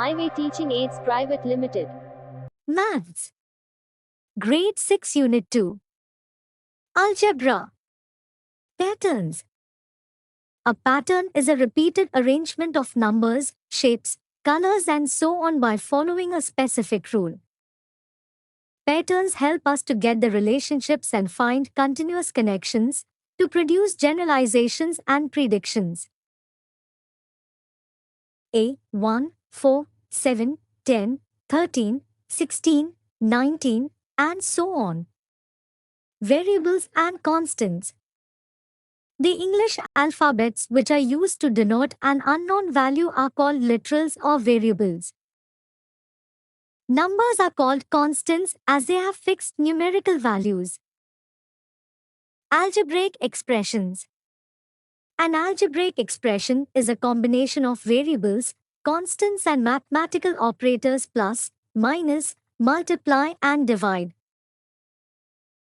My Way Teaching Aids Private Limited. Maths. Grade 6 Unit 2. Algebra. Patterns. A pattern is a repeated arrangement of numbers, shapes, colors and so on by following a specific rule. Patterns help us to get the relationships and find continuous connections, to produce generalizations and predictions. A, 1, 4, 7, 10, 13, 16, 19, and so on. Variables and constants. The English alphabets which are used to denote an unknown value are called literals or variables. Numbers are called constants as they have fixed numerical values. Algebraic expressions. An algebraic expression is a combination of variables, constants and mathematical operators plus, minus, multiply and divide.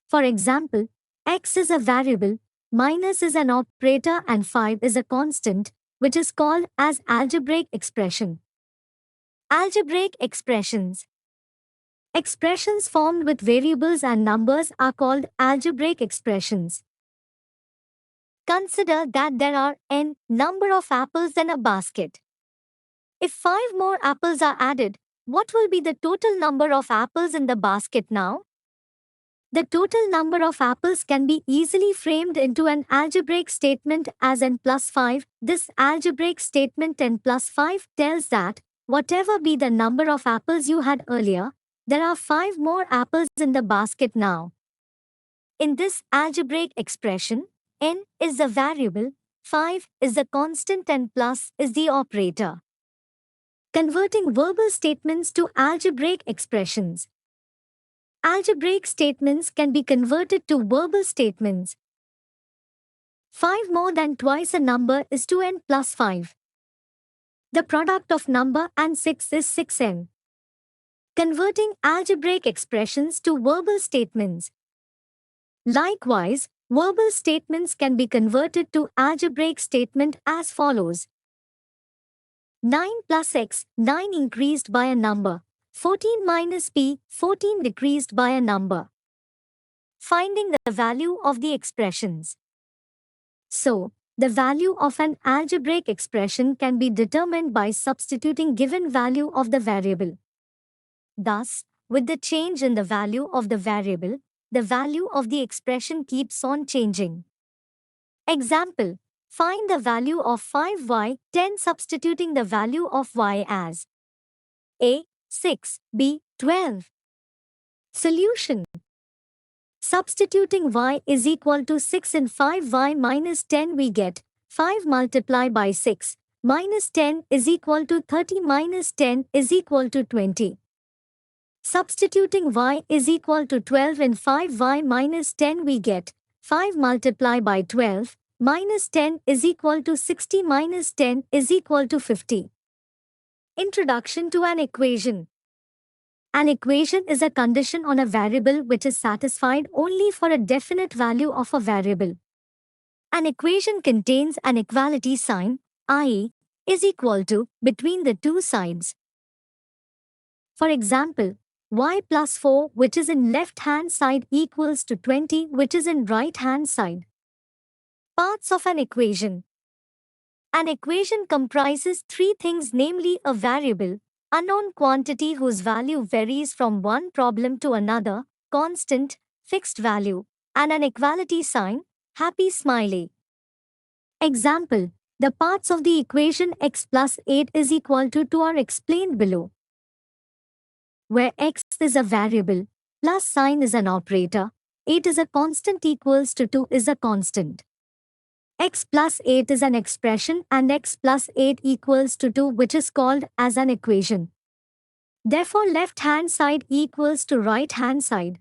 For example, x is a variable, minus is an operator and 5 is a constant, which is called as algebraic expression. Algebraic expressions. Expressions formed with variables and numbers are called algebraic expressions. Consider that there are n number of apples in a basket. If 5 more apples are added, what will be the total number of apples in the basket now? The total number of apples can be easily framed into an algebraic statement as n plus 5. This algebraic statement n plus 5 tells that, whatever be the number of apples you had earlier, there are 5 more apples in the basket now. In this algebraic expression, n is the variable, 5 is the constant and plus is the operator. Converting verbal statements to algebraic expressions. Algebraic statements can be converted to verbal statements. 5 more than twice a number is 2n plus 5. The product of number and 6 is 6n. Converting algebraic expressions to verbal statements. Likewise, verbal statements can be converted to algebraic statement as follows. 9 plus x, 9 increased by a number. 14 minus p, 14 decreased by a number. Finding the value of the expressions. So, the value of an algebraic expression can be determined by substituting given value of the variable. Thus, with the change in the value of the variable, the value of the expression keeps on changing. Example, find the value of 5y, 10 substituting the value of y as a. 6, b. 12. Solution. Substituting y is equal to 6 in 5y minus 10 we get 5 multiplied by 6 minus 10 is equal to 30 minus 10 is equal to 20. Substituting y is equal to 12 in 5y minus 10 we get 5 multiplied by 12 minus 10 is equal to 60 minus 10 is equal to 50. Introduction to an equation. An equation is a condition on a variable which is satisfied only for a definite value of a variable. An equation contains an equality sign, i.e., is equal to, between the two sides. For example, y plus 4 which is in left-hand side equals to 20 which is in right-hand side. Parts of an equation. An equation comprises 3 things, namely a variable, unknown quantity whose value varies from one problem to another, constant, fixed value, and an equality sign, happy smiley. Example, the parts of the equation x plus 8 is equal to 2 are explained below. Where x is a variable, plus sign is an operator, 8 is a constant equals to 2 is a constant. X plus 8 is an expression and x plus 8 equals to 2 which is called as an equation. Therefore left-hand side equals to right-hand side.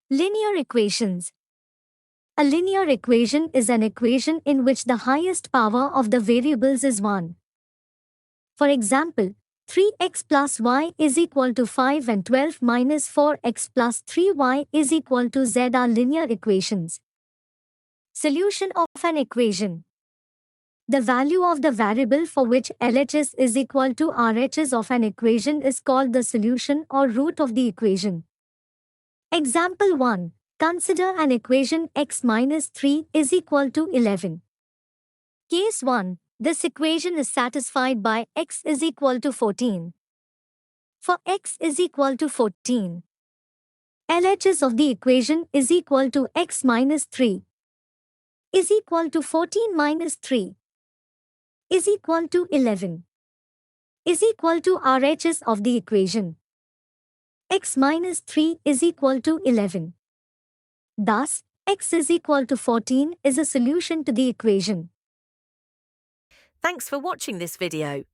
Linear equations. A linear equation is an equation in which the highest power of the variables is 1. For example, 3x plus y is equal to 5 and 12 minus 4x plus 3y is equal to z are linear equations. Solution of an equation. The value of the variable for which LHS is equal to RHS of an equation is called the solution or root of the equation. Example 1. Consider an equation x minus 3 is equal to 11. Case 1. This equation is satisfied by x is equal to 14. For x is equal to 14, LHS of the equation is equal to x minus 3 is equal to 14 minus 3 is equal to 11 is equal to RHS of the equation. X minus 3 is equal to 11. Thus, x is equal to 14 is a solution to the equation. Thanks for watching this video.